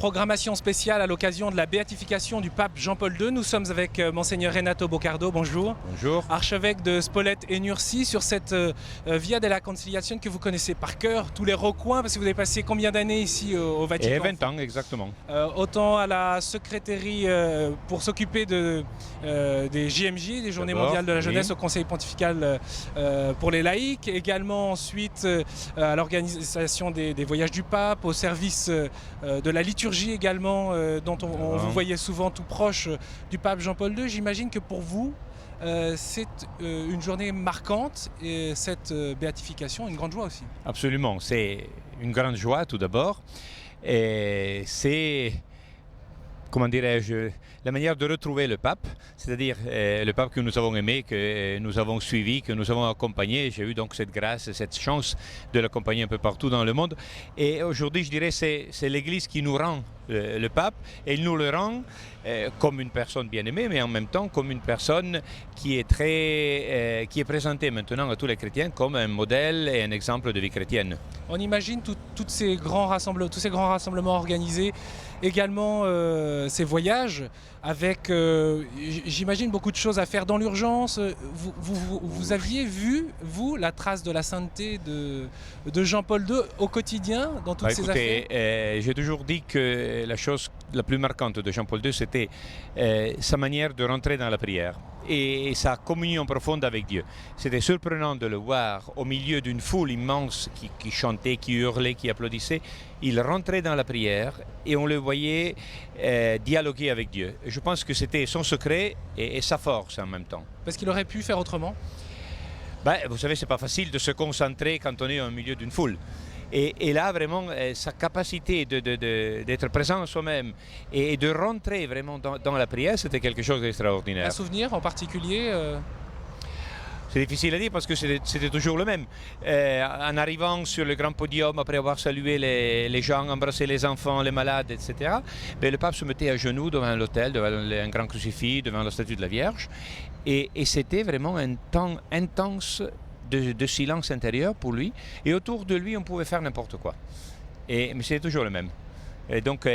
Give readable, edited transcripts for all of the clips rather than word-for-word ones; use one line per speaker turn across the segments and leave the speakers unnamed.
Programmation spéciale à l'occasion de la béatification du pape Jean-Paul II. Nous sommes avec Monseigneur Renato Boccardo, bonjour.
Bonjour.
Archevêque de Spolète et Nursie, sur cette Via della Conciliation que vous connaissez par cœur, tous les recoins, parce que vous avez passé combien d'années ici au Vatican?
20 ans, exactement.
Autant à la secrétairie pour s'occuper des JMJ, des Journées mondiales de la jeunesse,
oui.
au Conseil pontifical pour les laïcs, également ensuite à l'organisation des voyages du pape, au service de la liturgie également, dont on vous voyait souvent tout proche du pape Jean-Paul II. J'imagine que pour vous, c'est une journée marquante et cette béatification, une grande joie aussi.
Absolument, c'est une grande joie tout d'abord. Et c'est, comment dirais-je, la manière de retrouver le pape, c'est-à-dire le pape que nous avons aimé, que nous avons suivi, que nous avons accompagné. J'ai eu donc cette grâce, cette chance de l'accompagner un peu partout dans le monde. Et aujourd'hui, je dirais, c'est l'Église qui nous rend le pape, et il nous le rend comme une personne bien aimée, mais en même temps comme une personne qui est présentée maintenant à tous les chrétiens comme un modèle et un exemple de vie chrétienne.
On imagine tous ces grands rassemblements organisés, également ces voyages avec, j'imagine, beaucoup de choses à faire dans l'urgence. Vous aviez vu, vous, la trace de la sainteté de Jean-Paul II au quotidien dans toutes ces affaires?
J'ai toujours dit que la chose la plus marquante de Jean-Paul II, c'était sa manière de rentrer dans la prière et sa communion profonde avec Dieu. C'était surprenant de le voir au milieu d'une foule immense qui chantait, qui hurlait, qui applaudissait. Il rentrait dans la prière et on le voyait dialoguer avec Dieu. Je pense que c'était son secret et sa force en même temps.
Parce qu'il aurait pu faire autrement?
Vous savez, c'est pas facile de se concentrer quand on est au milieu d'une foule. Et là, vraiment, sa capacité d'être présent en soi-même et de rentrer vraiment dans la prière, c'était quelque chose d'extraordinaire.
Un souvenir en particulier
C'est difficile à dire parce que c'était toujours le même. En arrivant sur le grand podium, après avoir salué les gens, embrassé les enfants, les malades, etc., le pape se mettait à genoux devant l'autel, devant un grand crucifix, devant la statue de la Vierge. Et c'était vraiment un temps intense de silence intérieur pour lui, et autour de lui on pouvait faire n'importe quoi, mais c'était toujours le même. Et donc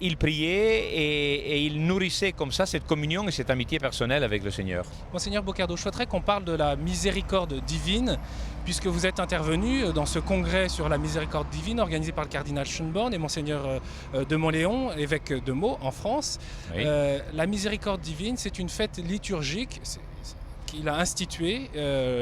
il priait et il nourrissait comme ça cette communion et cette amitié personnelle avec le Seigneur.
Monseigneur Boccardo, je souhaiterais qu'on parle de la miséricorde divine, puisque vous êtes intervenu dans ce congrès sur la miséricorde divine organisé par le cardinal Schönborn et Monseigneur de Montléon, évêque de Meaux en France.
Oui.
La miséricorde divine, c'est une fête liturgique qu'il a institué,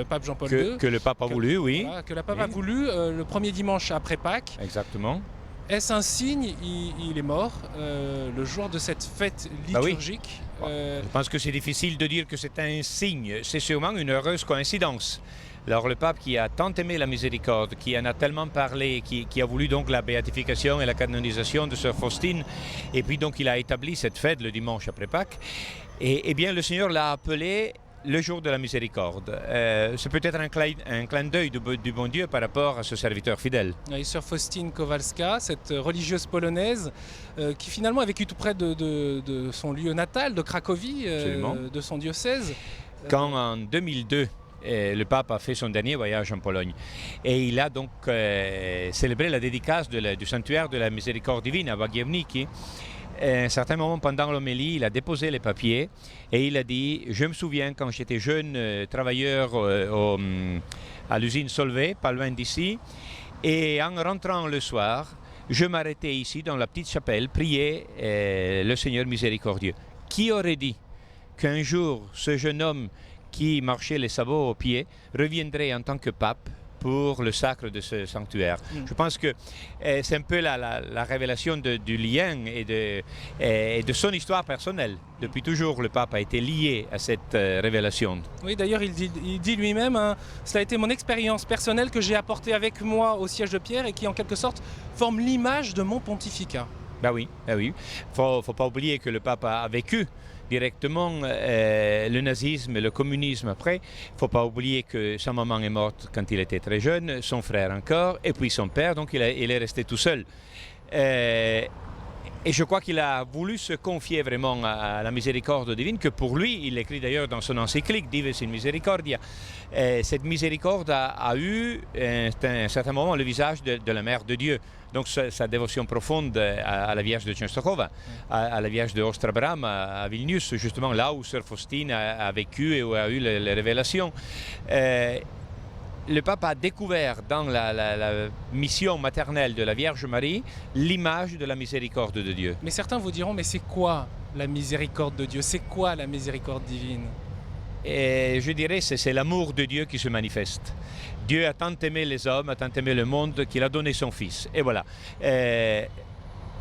pape Jean-Paul II.
Que le pape a voulu, oui.
Voilà, que le pape a voulu le premier dimanche après Pâques.
Exactement.
Est-ce un signe? Il est mort le jour de cette fête liturgique.
Je pense que c'est difficile de dire que c'est un signe. C'est sûrement une heureuse coïncidence. Alors le pape qui a tant aimé la miséricorde, qui en a tellement parlé, qui a voulu donc la béatification et la canonisation de sœur Faustine, et puis donc il a établi cette fête le dimanche après Pâques, et bien le Seigneur l'a appelé le jour de la miséricorde. C'est peut-être un clin d'œil du bon Dieu par rapport à ce serviteur fidèle.
Et sœur Faustine Kowalska, cette religieuse polonaise qui finalement a vécu tout près de son lieu natal, de Cracovie, de son diocèse.
Quand en 2002, le pape a fait son dernier voyage en Pologne et il a donc célébré la dédicace du sanctuaire de la miséricorde divine à Wagiewnicki. À un certain moment, pendant l'homélie, il a déposé les papiers et il a dit « Je me souviens quand j'étais jeune travailleur à l'usine Solvay, pas loin d'ici, et en rentrant le soir, je m'arrêtais ici dans la petite chapelle, prier le Seigneur miséricordieux. Qui aurait dit qu'un jour, ce jeune homme qui marchait les sabots aux pieds reviendrait en tant que pape pour le sacre de ce sanctuaire. Je pense que c'est un peu la révélation du lien et de son histoire personnelle. Depuis toujours, le pape a été lié à cette révélation. Oui,
d'ailleurs, il dit lui-même, cela a été mon expérience personnelle que j'ai apportée avec moi au siège de Pierre et qui, en quelque sorte, forme l'image de mon pontificat.
Oui. Faut pas oublier que le pape a vécu directement le nazisme et le communisme après. Il ne faut pas oublier que sa maman est morte quand il était très jeune, son frère encore, et puis son père, donc il est resté tout seul. Et je crois qu'il a voulu se confier vraiment à la miséricorde divine, que pour lui, il écrit d'ailleurs dans son encyclique Dives in Misericordia, cette miséricorde a eu à un certain moment le visage de la Mère de Dieu. Donc sa dévotion profonde à la Vierge de Częstochowa, à la Vierge de Ostra-Bram, à Vilnius, justement là où Sœur Faustine a vécu et où a eu les révélations. Le pape a découvert dans la mission maternelle de la Vierge Marie l'image de la miséricorde de Dieu.
Mais certains vous diront, mais c'est quoi la miséricorde de Dieu? C'est quoi la miséricorde divine?
Et je dirais que c'est l'amour de Dieu qui se manifeste. Dieu a tant aimé les hommes, a tant aimé le monde qu'il a donné son Fils. Et voilà.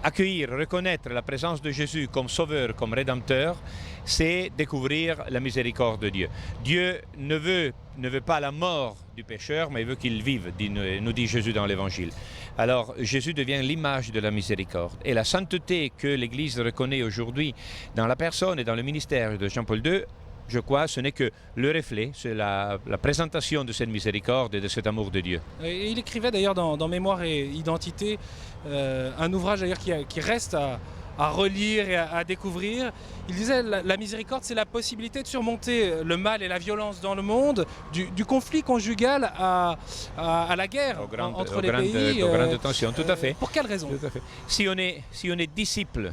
Accueillir, reconnaître la présence de Jésus comme sauveur, comme rédempteur, c'est découvrir la miséricorde de Dieu. Dieu ne veut pas la mort du pécheur, mais il veut qu'il vive, nous dit Jésus dans l'Évangile. Alors Jésus devient l'image de la miséricorde. Et la sainteté que l'Église reconnaît aujourd'hui dans la personne et dans le ministère de Jean-Paul II, je crois, ce n'est que le reflet, c'est la présentation de cette miséricorde et de cet amour de Dieu.
Et il écrivait d'ailleurs dans Mémoire et Identité, un ouvrage d'ailleurs qui reste à relire et à découvrir. Il disait la miséricorde, c'est la possibilité de surmonter le mal et la violence dans le monde, du conflit conjugal à la guerre entre les pays.
Aux grandes tensions, tout à fait.
Pour quelle raison?
Tout à fait. Si on est disciple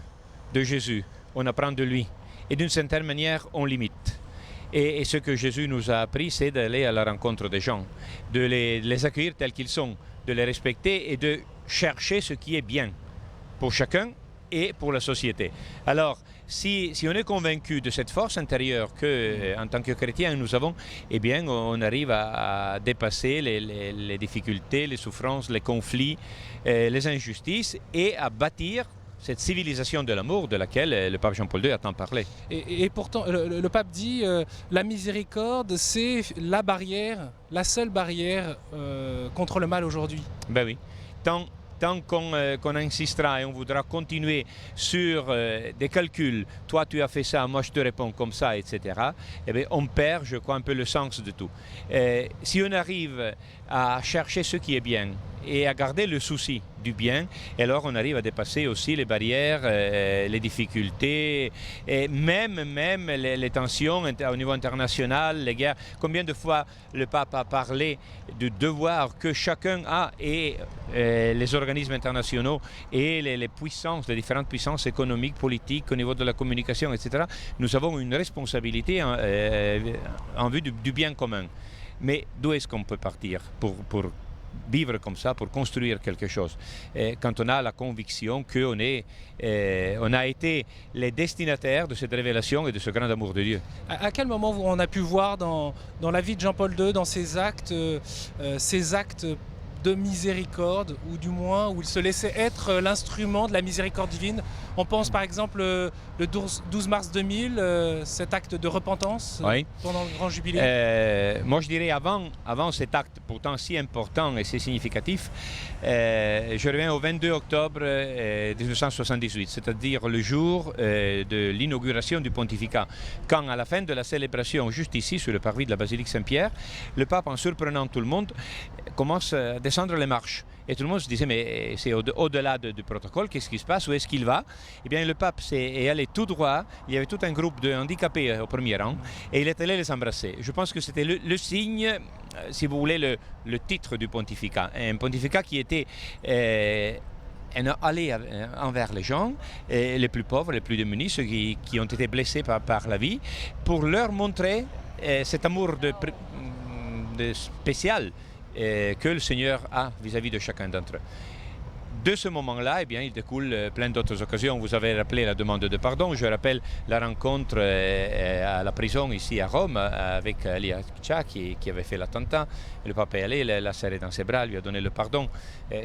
de Jésus, on apprend de lui. Et d'une certaine manière, on l'imite. Et ce que Jésus nous a appris, c'est d'aller à la rencontre des gens, de les accueillir tels qu'ils sont, de les respecter et de chercher ce qui est bien pour chacun et pour la société. Alors, si on est convaincu de cette force intérieure que, en tant que chrétien, nous avons, eh bien, on arrive à dépasser les difficultés, les souffrances, les conflits, les injustices et à bâtir cette civilisation de l'amour de laquelle le pape Jean-Paul II a tant parlé.
Et pourtant, le pape dit la miséricorde, c'est la barrière, la seule barrière contre le mal aujourd'hui.
Ben oui. Tant qu'on insistera et on voudra continuer sur des calculs, toi tu as fait ça, moi je te réponds comme ça, etc., eh bien, on perd, je crois, un peu le sens de tout. Si on arrive à chercher ce qui est bien et à garder le souci du bien, alors on arrive à dépasser aussi les barrières, les difficultés, et même les tensions au niveau international, les guerres. Combien de fois le pape a parlé du devoir que chacun a, et les organismes internationaux et les puissances, les différentes puissances économiques, politiques, au niveau de la communication, etc. Nous avons une responsabilité en vue du bien commun. Mais d'où est-ce qu'on peut partir pour vivre comme ça, pour construire quelque chose, quand on a la conviction qu'on a été les destinataires de cette révélation et de ce grand amour de Dieu.
À quel moment on a pu voir dans la vie de Jean-Paul II, dans ses actes de miséricorde, ou du moins où il se laissait être l'instrument de la miséricorde divine? On pense par exemple le 12 mars 2000, cet acte de repentance,
oui,
pendant le grand jubilé.
Moi je dirais avant cet acte pourtant si important et si significatif, je reviens au 22 octobre 1978, c'est-à-dire le jour de l'inauguration du pontificat, quand à la fin de la célébration, juste ici sur le parvis de la basilique Saint-Pierre, le pape, en surprenant tout le monde, commence à descendre les marches. Et tout le monde se disait, mais c'est au-delà du protocole, qu'est-ce qui se passe, où est-ce qu'il va? Eh bien, le pape est allé tout droit, il y avait tout un groupe de handicapés au premier rang, et il est allé les embrasser. Je pense que c'était le signe, si vous voulez, le titre du pontificat. Un pontificat qui était aller envers les gens, les plus pauvres, les plus démunis, ceux qui ont été blessés par la vie, pour leur montrer cet amour de spécial que le Seigneur a vis-à-vis de chacun d'entre eux. De ce moment-là, eh bien, il découle plein d'autres occasions. Vous avez rappelé la demande de pardon. Je rappelle la rencontre à la prison ici à Rome avec Elia Tcha qui avait fait l'attentat. Le pape est allé, l'a serré dans ses bras, lui a donné le pardon.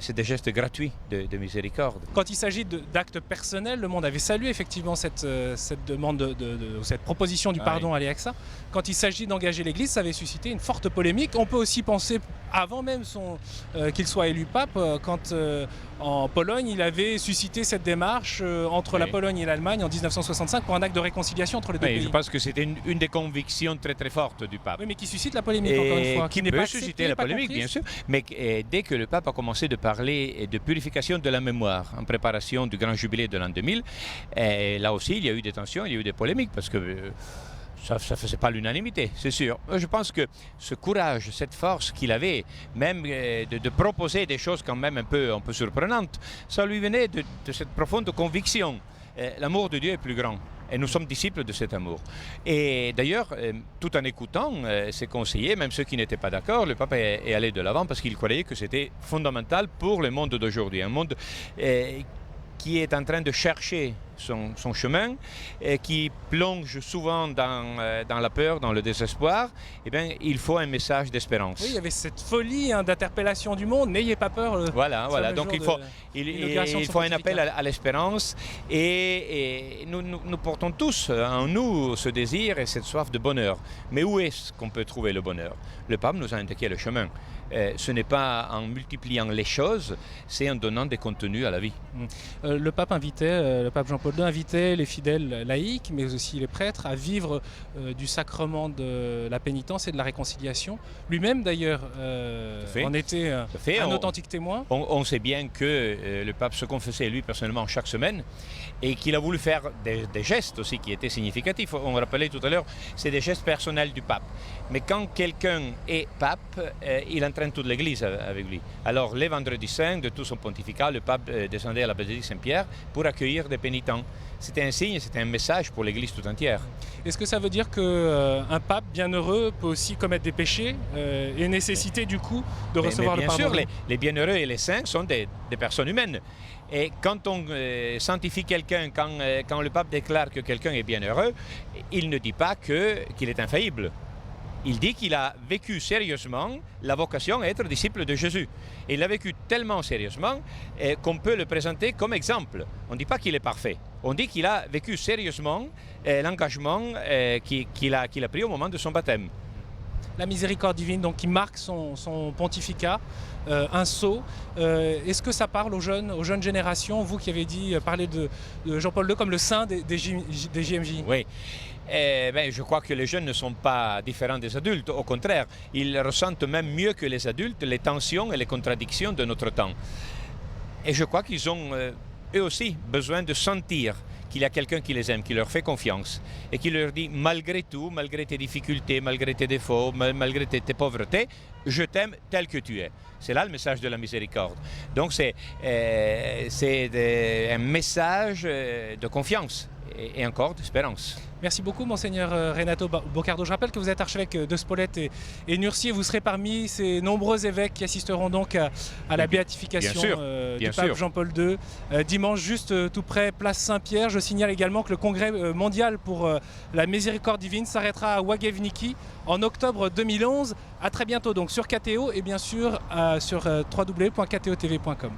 C'est des gestes gratuits de miséricorde.
Quand il s'agit d'actes personnels, le monde avait salué effectivement cette demande, cette proposition du pardon à Elia Tcha. Quand il s'agit d'engager l'Église, ça avait suscité une forte polémique. On peut aussi penser avant même qu'il soit élu pape, quand en Pologne, il avait suscité cette démarche entre la Pologne et l'Allemagne en 1965 pour un acte de réconciliation entre les deux pays.
Je pense que c'était une des convictions très très fortes du pape.
Oui, mais qui suscite la polémique, encore une fois.
Qui peut susciter la polémique, bien sûr. Mais dès que le pape a commencé de parler de purification de la mémoire en préparation du grand jubilé de l'an 2000, là aussi, il y a eu des tensions, il y a eu des polémiques, parce que ça ne faisait pas l'unanimité, c'est sûr. Je pense que ce courage, cette force qu'il avait, même de proposer des choses quand même un peu surprenantes, ça lui venait de cette profonde conviction. L'amour de Dieu est plus grand. Et nous sommes disciples de cet amour. Et d'ailleurs, tout en écoutant ses conseillers, même ceux qui n'étaient pas d'accord, le pape est allé de l'avant parce qu'il croyait que c'était fondamental pour le monde d'aujourd'hui. Un monde qui est en train de chercher son chemin, qui plonge souvent dans la peur, dans le désespoir. Eh bien, il faut un message d'espérance.
Oui, il y avait cette folie d'interpellation du monde. N'ayez pas peur.
Voilà. Donc il faut un appel à l'espérance. Et nous portons tous en nous ce désir et cette soif de bonheur. Mais où est-ce qu'on peut trouver le bonheur? Le pape nous a indiqué le chemin. Ce n'est pas en multipliant les choses, c'est en donnant des contenus à la vie.
Le pape Jean-Paul II invitait les fidèles laïcs, mais aussi les prêtres, à vivre du sacrement de la pénitence et de la réconciliation. Lui-même, d'ailleurs, en était un authentique témoin.
On sait bien que le pape se confessait lui personnellement chaque semaine et qu'il a voulu faire des gestes aussi qui étaient significatifs. On rappelait tout à l'heure, c'est des gestes personnels du pape. Mais quand quelqu'un est pape, il entraîne toute l'Église avec lui. Alors, les vendredis saints de tout son pontificat, le pape descendait à la basilique Saint-Pierre pour accueillir des pénitents. C'était un signe, c'était un message pour l'Église tout entière.
Est-ce que ça veut dire qu'un pape bienheureux peut aussi commettre des péchés et nécessiter du coup de recevoir le pardon?
Bien sûr, les bienheureux et les saints sont des personnes humaines. Et quand on sanctifie quelqu'un, quand le pape déclare que quelqu'un est bienheureux, il ne dit pas qu'il est infaillible. Il dit qu'il a vécu sérieusement la vocation à être disciple de Jésus. Et il l'a vécu tellement sérieusement qu'on peut le présenter comme exemple. On ne dit pas qu'il est parfait. On dit qu'il a vécu sérieusement l'engagement qu'il a pris au moment de son baptême.
La miséricorde divine, donc, qui marque son pontificat, un sceau. Est-ce que ça parle aux jeunes générations, vous qui avez parlé de Jean-Paul II comme le saint des JMJ?
Oui. Je crois que les jeunes ne sont pas différents des adultes. Au contraire, ils ressentent même mieux que les adultes les tensions et les contradictions de notre temps. Et je crois qu'ils ont eux aussi besoin de sentir qu'il y a quelqu'un qui les aime, qui leur fait confiance et qui leur dit malgré tout, malgré tes difficultés, malgré tes défauts, malgré tes pauvretés, je t'aime tel que tu es. C'est là le message de la miséricorde. Donc c'est un message de confiance et encore d'espérance.
Merci beaucoup, Monseigneur Renato Boccardo. Je rappelle que vous êtes archevêque de Spolète et Nursie. Vous serez parmi ces nombreux évêques qui assisteront donc à la béatification du pape Jean-Paul II dimanche, juste tout près, place Saint-Pierre. Je signale également que le congrès mondial pour la miséricorde divine s'arrêtera à Łagiewnicki en octobre 2011. À très bientôt donc sur KTO et bien sûr sur www.ktotv.com.